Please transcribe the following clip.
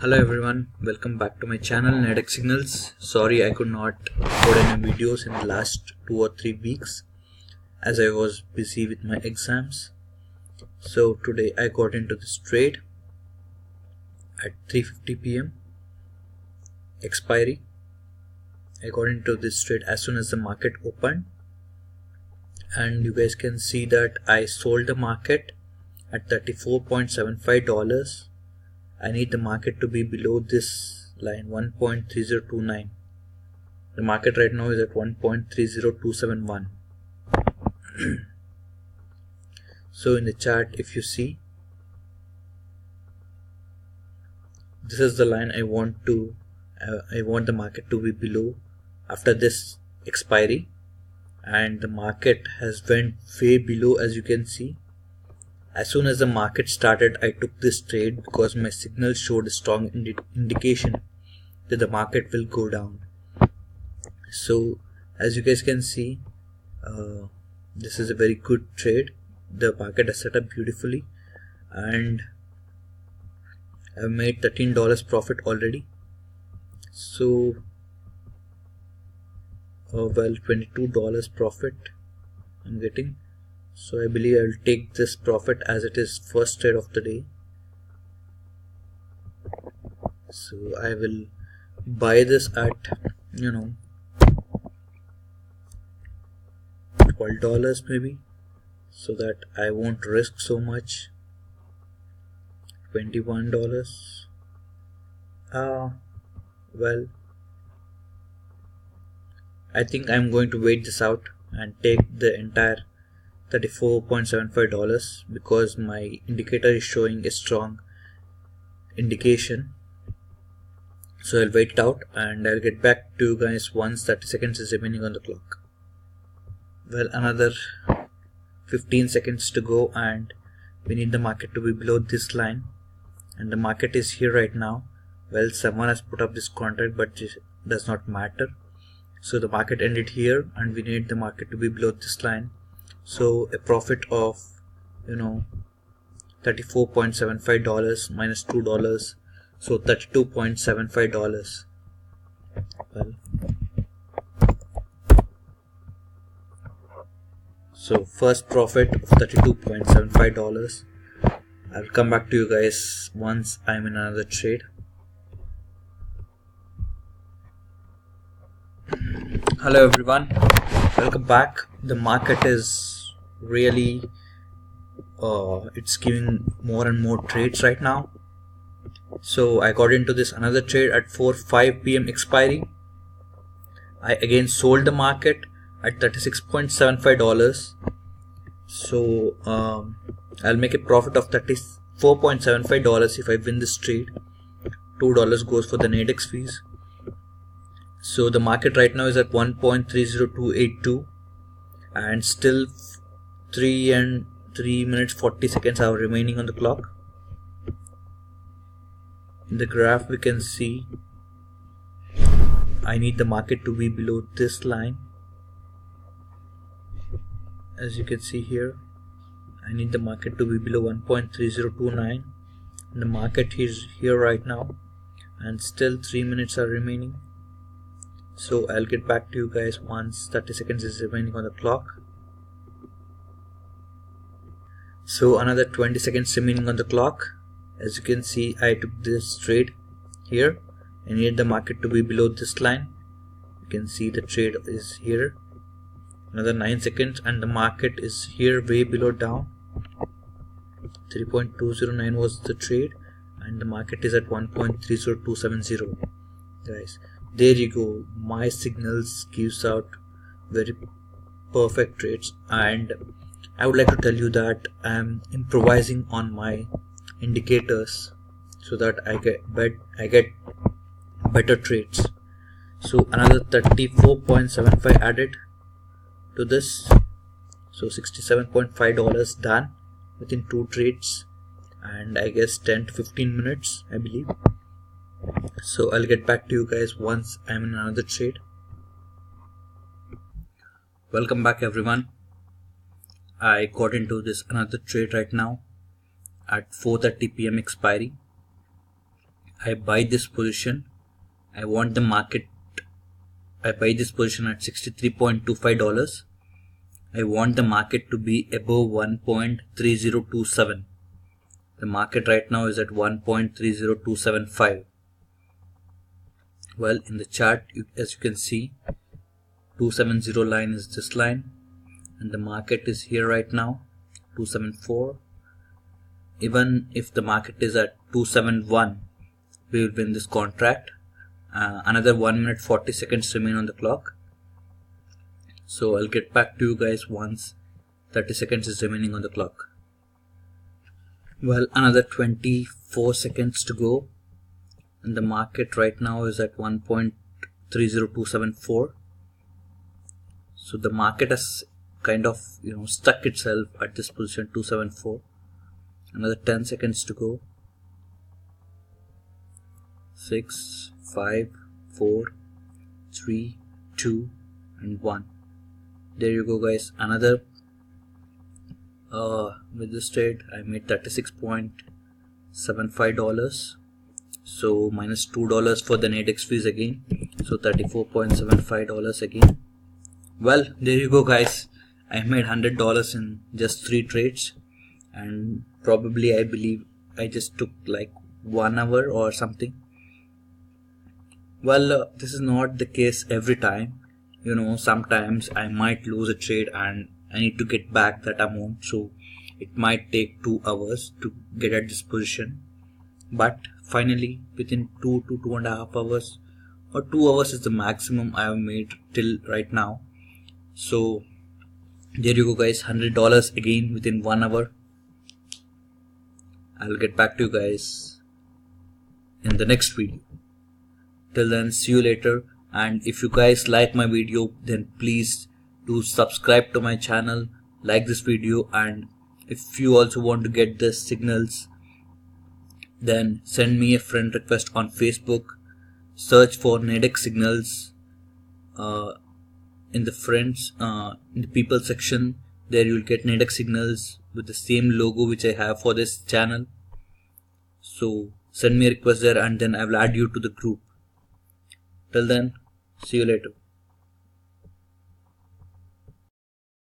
Hello everyone, welcome back to my channel Nadex Signals. Sorry I could not put any videos in the last 2 or 3 weeks as I was busy with my exams. So today I got into this trade at 3:50 p.m. expiry. I got into this trade as soon as the market opened, and you guys can see that I sold the market at $34.75. I need the market to be below this line 1.3029. The market right now is at 1.30271. So in the chart, if you see, this is the line I want the market to be below after this expiry, and the market has went way below, as you can see. As soon as the market started, I took this trade because my signal showed a strong indication that the market will go down. So as you guys can see, this is a very good trade. The market has set up beautifully, and I've made $13 profit already. So $22 profit I'm getting. So I believe I'll take this profit as it is first trade of the day. So I will buy this at $12 maybe, so that I won't risk so much. $21. Well, I think I'm going to wait this out and take the entire $34.75 because my indicator is showing a strong indication. So I'll wait it out and I'll get back to you guys once 30 seconds is remaining on the clock. Well, another 15 seconds to go, and we need the market to be below this line, and the market is here right now. Well, someone has put up this contract, but it does not matter. So the market ended here, and we need the market to be below this line. So a profit of $34.75 minus $2, so $32.75. Well, so first profit of $32.75. I'll come back to you guys once I'm in another trade. Hello everyone, welcome back. The market is really it's giving more and more trades right now. So I got into this another trade at 4:05 p.m. expiry. I again sold the market at $36.75. So I'll make a profit of $34.75 if I win this trade. $2 goes for the Nadex fees. So the market right now is at 1.30282, and still 3 minutes 40 seconds are remaining on the clock. In the graph we can see I need the market to be below this line. As you can see here, I need the market to be below 1.3029. The market is here right now, and still 3 minutes are remaining. So I'll get back to you guys once 30 seconds is remaining on the clock. So another 20 seconds remaining on the clock. As you can see, I took this trade here. I need the market to be below this line. You can see the trade is here. Another 9 seconds and the market is here way below down. 3.209 was the trade, and the market is at 1.30270. Guys, there you go. My signals gives out very perfect trades, and I would like to tell you that I'm improvising on my indicators so that I get better trades. So another $34.75 added to this, so $67.5 done within 2 trades, and I guess 10 to 15 minutes I believe. So I'll get back to you guys once I'm in another trade. Welcome back everyone. I got into this another trade right now at 4:30 p.m. expiry. I buy this position. I want the market. I buy this position at $63.25. I want the market to be above 1.3027. The market right now is at 1.30275. Well, in the chart, as you can see, 270 line is this line, and the market is here right now, 274. Even if the market is at 271, we will win this contract. Another 1 minute 40 seconds remain on the clock. So I'll get back to you guys once 30 seconds is remaining on the clock. Well, another 24 seconds to go, and the market right now is at 1.30274. So the market has kind of stuck itself at this position 274. Another 10 seconds to go. 6, 5, 4, 3, 2, and 1. There you go, guys. Another with this trade I made $36.75. So minus $2 for the Nadex fees again. So $34.75 again. Well, there you go, guys. I made $100 in just 3 trades, and probably I believe I just took like 1 hour or something. Well, this is not the case every time. Sometimes I might lose a trade and I need to get back that amount, so it might take 2 hours to get at this position. But finally, within 2 to 2.5 hours, or 2 hours is the maximum I have made till right now. So there you go, guys, $100 again within 1 hour. I'll get back to you guys in the next video. Till then, see you later. And if you guys like my video, then please do subscribe to my channel, like this video, and if you also want to get the signals, then send me a friend request on Facebook. Search for Nadex Signals in the friends, in the people section. There you'll get Nadex Signals with the same logo which I have for this channel. So send me a request there, and then I will add you to the group. Till then, see you later.